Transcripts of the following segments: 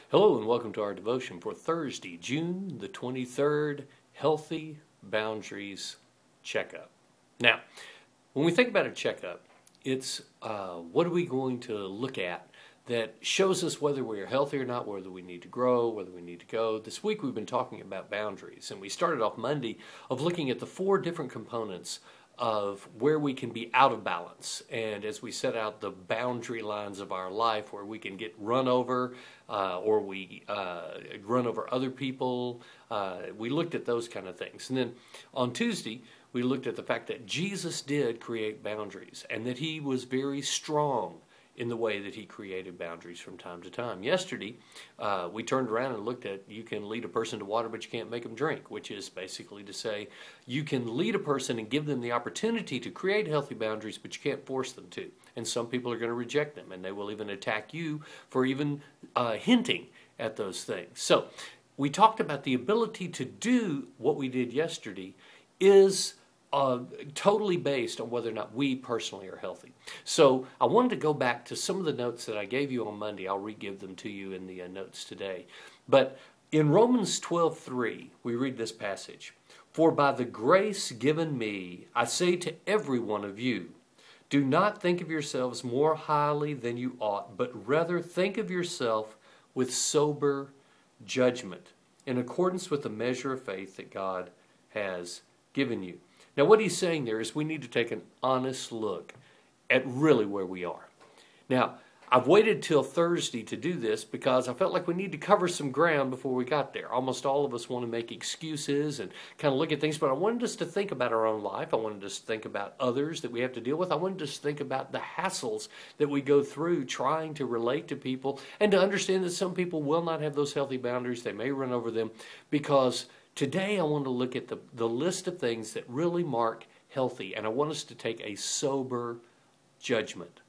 Hello and welcome to our devotion for Thursday, June the 23rd, Healthy Boundaries Checkup. Now, when we think about a checkup, it's what are we going to look at that shows us whether we are healthy or not, whether we need to grow, whether we need to go. This week we've been talking about boundaries, and we started off Monday of looking at the four different components of where we can be out of balance. And as we set out the boundary lines of our life where we can get run over or we run over other people, we looked at those kind of things. And then on Tuesday, we looked at the fact that Jesus did create boundaries and that he was very strong in the way that he created boundaries from time to time. Yesterday, we turned around and looked at you can lead a person to water, but you can't make them drink, which is basically to say you can lead a person and give them the opportunity to create healthy boundaries, but you can't force them to. And some people are going to reject them, and they will even attack you for even hinting at those things. So we talked about the ability to do what we did yesterday is totally based on whether or not we personally are healthy. So I wanted to go back to some of the notes that I gave you on Monday. I'll re-give them to you in the notes today. But in Romans 12:3, we read this passage. For by the grace given me, I say to every one of you, do not think of yourselves more highly than you ought, but rather think of yourself with sober judgment, in accordance with the measure of faith that God has given you. Now, what he's saying there is we need to take an honest look at really where we are. Now, I've waited till Thursday to do this because I felt like we need to cover some ground before we got there. Almost all of us want to make excuses and kind of look at things, but I wanted us to think about our own life. I wanted us to think about others that we have to deal with. I wanted us to think about the hassles that we go through trying to relate to people and to understand that some people will not have those healthy boundaries. They may run over them because today I want to look at the list of things that really mark healthy, and I want us to take a sober judgment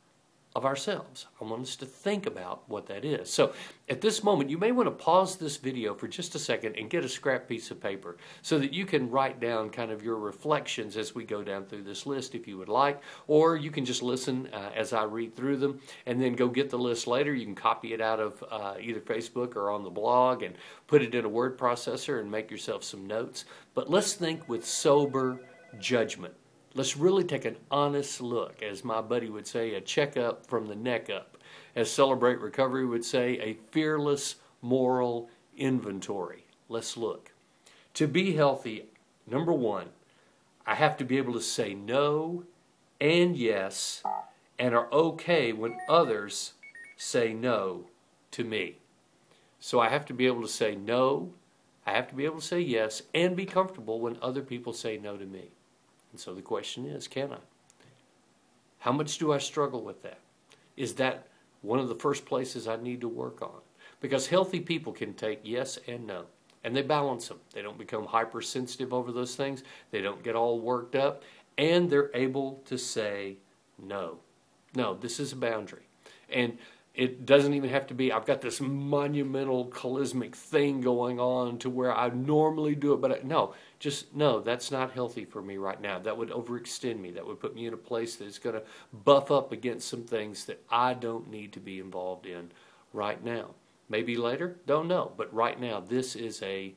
of ourselves. I want us to think about what that is. So at this moment, you may want to pause this video for just a second and get a scrap piece of paper so that you can write down kind of your reflections as we go down through this list if you would like, or you can just listen as I read through them and then go get the list later. You can copy it out of either Facebook or on the blog and put it in a word processor and make yourself some notes. But let's think with sober judgment. Let's really take an honest look, as my buddy would say, a checkup from the neck up. As Celebrate Recovery would say, a fearless moral inventory. Let's look. To be healthy, number one, I have to be able to say no and yes and are okay when others say no to me. So I have to be able to say no, I have to be able to say yes, and be comfortable when other people say no to me. And so the question is, can I? How much do I struggle with that? Is that one of the first places I need to work on? Because healthy people can take yes and no, and they balance them. They don't become hypersensitive over those things. They don't get all worked up, and they're able to say no. No, this is a boundary. And it doesn't even have to be, I've got this monumental charismatic thing going on to where I normally do it, but no, just no, that's not healthy for me right now. That would overextend me. That would put me in a place that's going to buff up against some things that I don't need to be involved in right now. Maybe later, don't know, but right now, this is a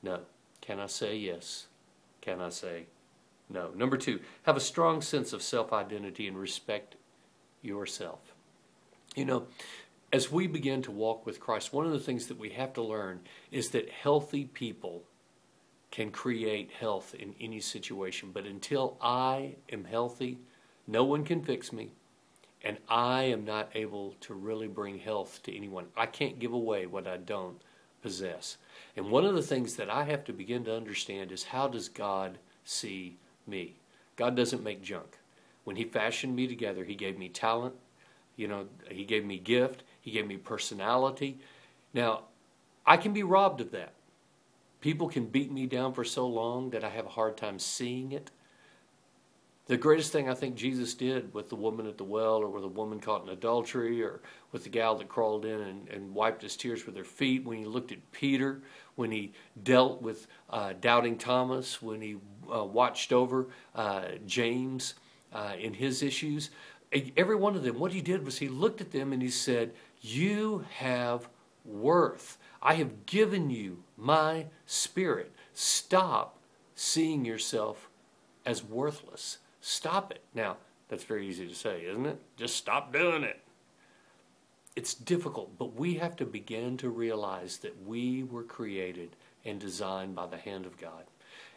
no. Can I say yes? Can I say no? Number two, have a strong sense of self-identity and respect yourself. You know, as we begin to walk with Christ, one of the things that we have to learn is that healthy people can create health in any situation. But until I am healthy, no one can fix me, and I am not able to really bring health to anyone. I can't give away what I don't possess. And one of the things that I have to begin to understand is, how does God see me? God doesn't make junk. When he fashioned me together, he gave me talent. You know, he gave me gift. He gave me personality. Now, I can be robbed of that. People can beat me down for so long that I have a hard time seeing it. The greatest thing I think Jesus did with the woman at the well, or with a woman caught in adultery, or with the gal that crawled in and wiped his tears with her feet, when he looked at Peter, when he dealt with doubting Thomas, when he watched over James in his issues, every one of them, what he did was he looked at them and he said, you have worth. I have given you my Spirit. Stop seeing yourself as worthless. Stop it. Now, that's very easy to say, isn't it? Just stop doing it. It's difficult, but we have to begin to realize that we were created and designed by the hand of God.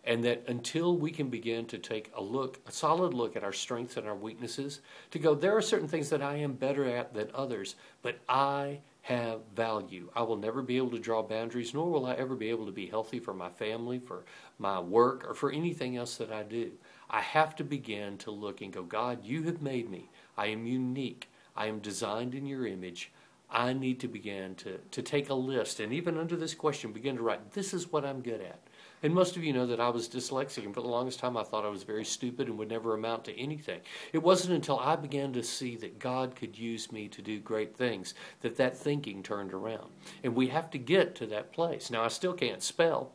And that until we can begin to take a solid look at our strengths and our weaknesses, to go, there are certain things that I am better at than others, but I have value. I will never be able to draw boundaries, nor will I ever be able to be healthy for my family, for my work, or for anything else that I do. I have to begin to look and go, God, you have made me. I am unique. I am designed in your image. I need to begin to take a list, and even under this question, begin to write, this is what I'm good at. And most of you know that I was dyslexic, and for the longest time I thought I was very stupid and would never amount to anything. It wasn't until I began to see that God could use me to do great things that thinking turned around. And we have to get to that place. Now, I still can't spell,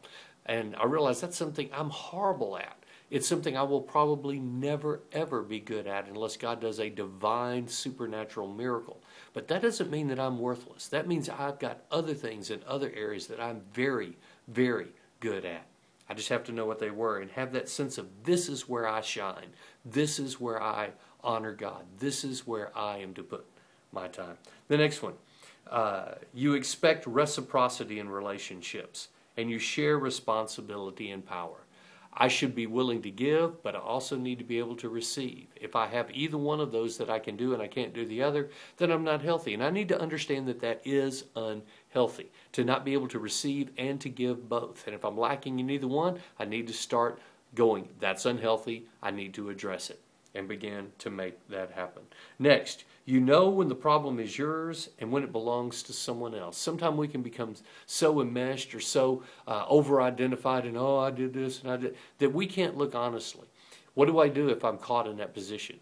and I realize that's something I'm horrible at. It's something I will probably never, ever be good at unless God does a divine, supernatural miracle. But that doesn't mean that I'm worthless. That means I've got other things in other areas that I'm very, very good at. I just have to know what they were and have that sense of this is where I shine. This is where I honor God. This is where I am to put my time. The next one, you expect reciprocity in relationships, and you share responsibility and power. I should be willing to give, but I also need to be able to receive. If I have either one of those that I can do and I can't do the other, then I'm not healthy. And I need to understand that that is unhealthy, to not be able to receive and to give both. And if I'm lacking in either one, I need to start going, that's unhealthy. I need to address it and begin to make that happen. Next, you know when the problem is yours and when it belongs to someone else. Sometimes we can become so enmeshed or so over-identified and, oh, I did this and I did, that we can't look honestly. What do I do if I'm caught in that position?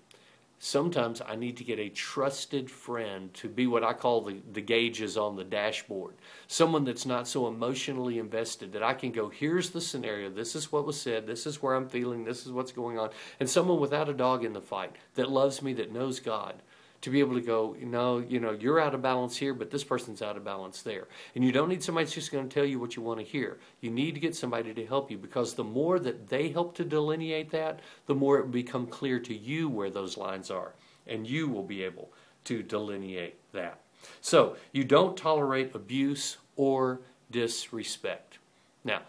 Sometimes I need to get a trusted friend to be what I call the gauges on the dashboard. Someone that's not so emotionally invested that I can go, here's the scenario, this is what was said, this is where I'm feeling, this is what's going on. And someone without a dog in the fight that loves me, that knows God, to be able to go, no, you're out of balance here, but this person's out of balance there. And you don't need somebody that's just going to tell you what you want to hear. You need to get somebody to help you, because the more that they help to delineate that, the more it will become clear to you where those lines are, and you will be able to delineate that. So you don't tolerate abuse or disrespect. Now,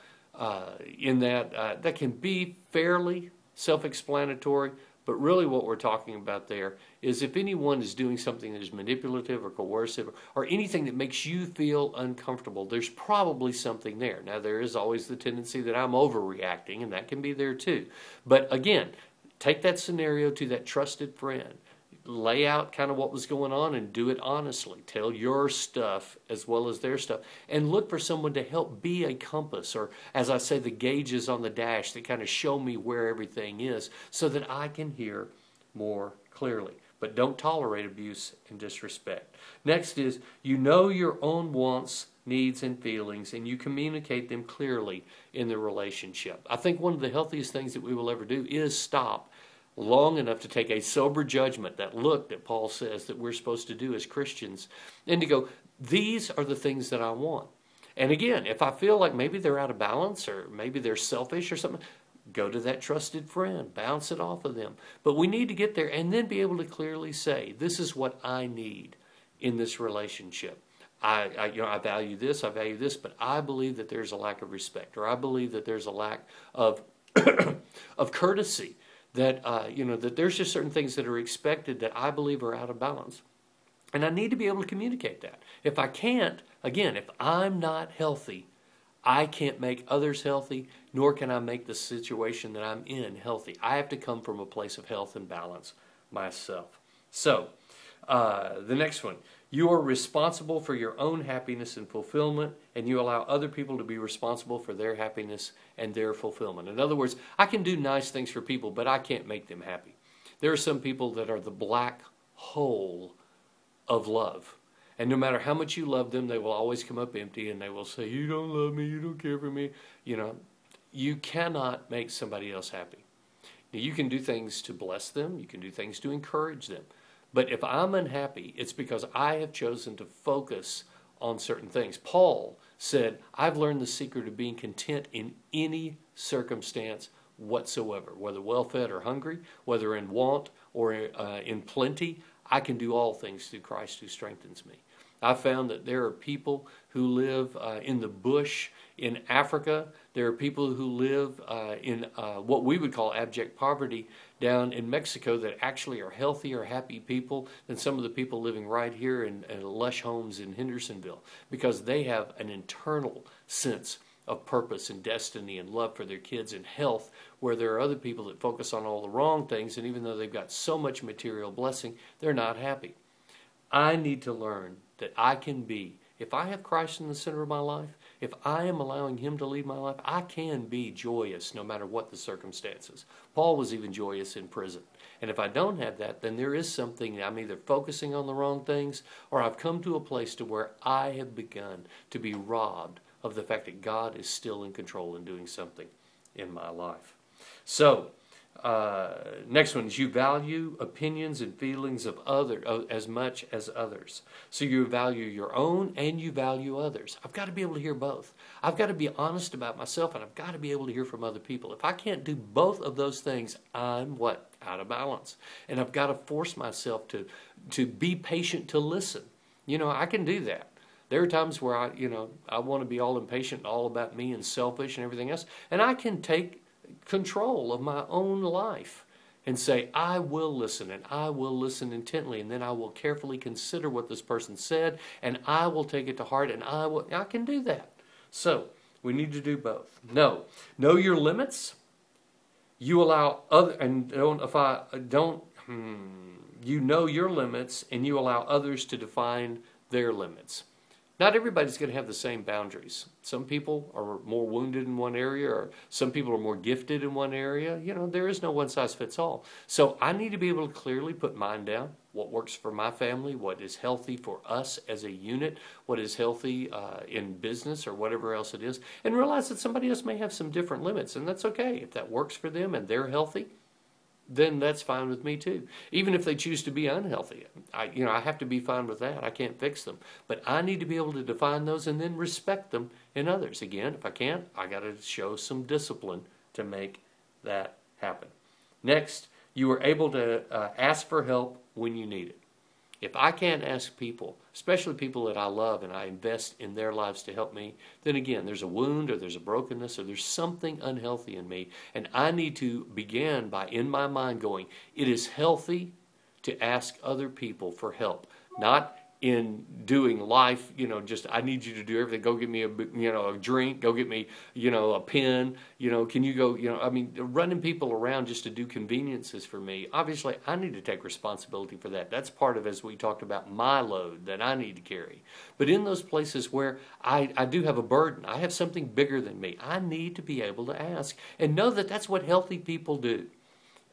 in that can be fairly self-explanatory, but really what we're talking about there is if anyone is doing something that is manipulative or coercive or anything that makes you feel uncomfortable, there's probably something there. Now, there is always the tendency that I'm overreacting, and that can be there too. But again, take that scenario to that trusted friend. Lay out kind of what was going on and do it honestly. Tell your stuff as well as their stuff. And look for someone to help be a compass, or as I say, the gauges on the dash that kind of show me where everything is so that I can hear more clearly. But don't tolerate abuse and disrespect. Next is, you know your own wants, needs, and feelings, and you communicate them clearly in the relationship. I think one of the healthiest things that we will ever do is stop long enough to take a sober judgment, that look that Paul says that we're supposed to do as Christians, and to go, these are the things that I want. And again, if I feel like maybe they're out of balance or maybe they're selfish or something, go to that trusted friend, bounce it off of them. But we need to get there and then be able to clearly say, this is what I need in this relationship. I value this, but I believe that there's a lack of respect, or I believe that there's a lack of of courtesy. That that there's just certain things that are expected that I believe are out of balance. And I need to be able to communicate that. If I can't, again, if I'm not healthy, I can't make others healthy, nor can I make the situation that I'm in healthy. I have to come from a place of health and balance myself. So, the next one. You are responsible for your own happiness and fulfillment, and you allow other people to be responsible for their happiness and their fulfillment. In other words, I can do nice things for people, but I can't make them happy. There are some people that are the black hole of love. And no matter how much you love them, they will always come up empty, and they will say, you don't love me, you don't care for me. You cannot make somebody else happy. Now, you can do things to bless them. You can do things to encourage them. But if I'm unhappy, it's because I have chosen to focus on certain things. Paul said, I've learned the secret of being content in any circumstance whatsoever, whether well-fed or hungry, whether in want or in plenty. I can do all things through Christ who strengthens me. I found that there are people who live in the bush in Africa. There are people who live in what we would call abject poverty down in Mexico that actually are healthier, happy people than some of the people living right here in lush homes in Hendersonville, because they have an internal sense of purpose and destiny and love for their kids and health, where there are other people that focus on all the wrong things, and even though they've got so much material blessing, they're not happy. I need to learn that I can be, if I have Christ in the center of my life, if I am allowing Him to lead my life, I can be joyous no matter what the circumstances. Paul was even joyous in prison. And if I don't have that, then there is something, I'm either focusing on the wrong things, or I've come to a place to where I have begun to be robbed of the fact that God is still in control and doing something in my life. So, next one is you value opinions and feelings of others as much as others. So you value your own and you value others. I've got to be able to hear both. I've got to be honest about myself, and I've got to be able to hear from other people. If I can't do both of those things, I'm what? Out of balance. And I've got to force myself to be patient, to listen. You know, I can do that. There are times where I want to be all impatient, all about me and selfish and everything else, and I can take control of my own life and say, I will listen, and I will listen intently, and then I will carefully consider what this person said, and I will take it to heart, and I can do that. So we need to do both. Know your limits. You allow you know your limits, and you allow others to define their limits. Not everybody's going to have the same boundaries. Some people are more wounded in one area, or some people are more gifted in one area. You know, there is no one size fits all. So I need to be able to clearly put mine down, what works for my family, what is healthy for us as a unit, what is healthy in business or whatever else it is, and realize that somebody else may have some different limits, and that's okay. If that works for them and they're healthy, then that's fine with me too. Even if they choose to be unhealthy, I have to be fine with that. I can't fix them. But I need to be able to define those and then respect them in others. Again, if I can't, I got to show some discipline to make that happen. Next, you are able to ask for help when you need it. If I can't ask people, especially people that I love and I invest in their lives to help me, then again, there's a wound or there's a brokenness or there's something unhealthy in me. And I need to begin by, in my mind, going, it is healthy to ask other people for help. Not in doing life, just I need you to do everything. Go get me a drink. Go get me, a pen. Can you go, running people around just to do conveniences for me. Obviously, I need to take responsibility for that. That's part of, as we talked about, my load that I need to carry. But in those places where I do have a burden, I have something bigger than me, I need to be able to ask and know that that's what healthy people do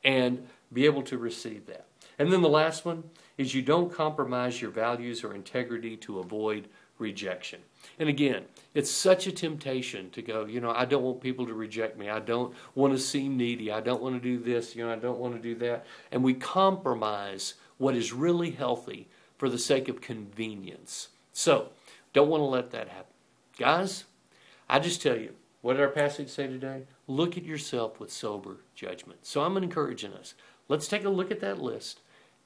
and be able to receive that. And then the last one is you don't compromise your values or integrity to avoid rejection. And again, it's such a temptation to go, I don't want people to reject me. I don't want to seem needy. I don't want to do this. I don't want to do that. And we compromise what is really healthy for the sake of convenience. So, don't want to let that happen. Guys, I just tell you, what did our passage say today? Look at yourself with sober judgment. So I'm encouraging us. Let's take a look at that list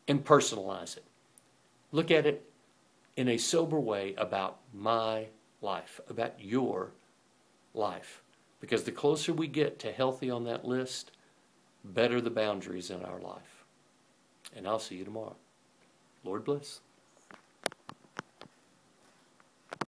and personalize it. Look at it in a sober way about my life, about your life. Because the closer we get to healthy on that list, better the boundaries in our life. And I'll see you tomorrow. Lord bless.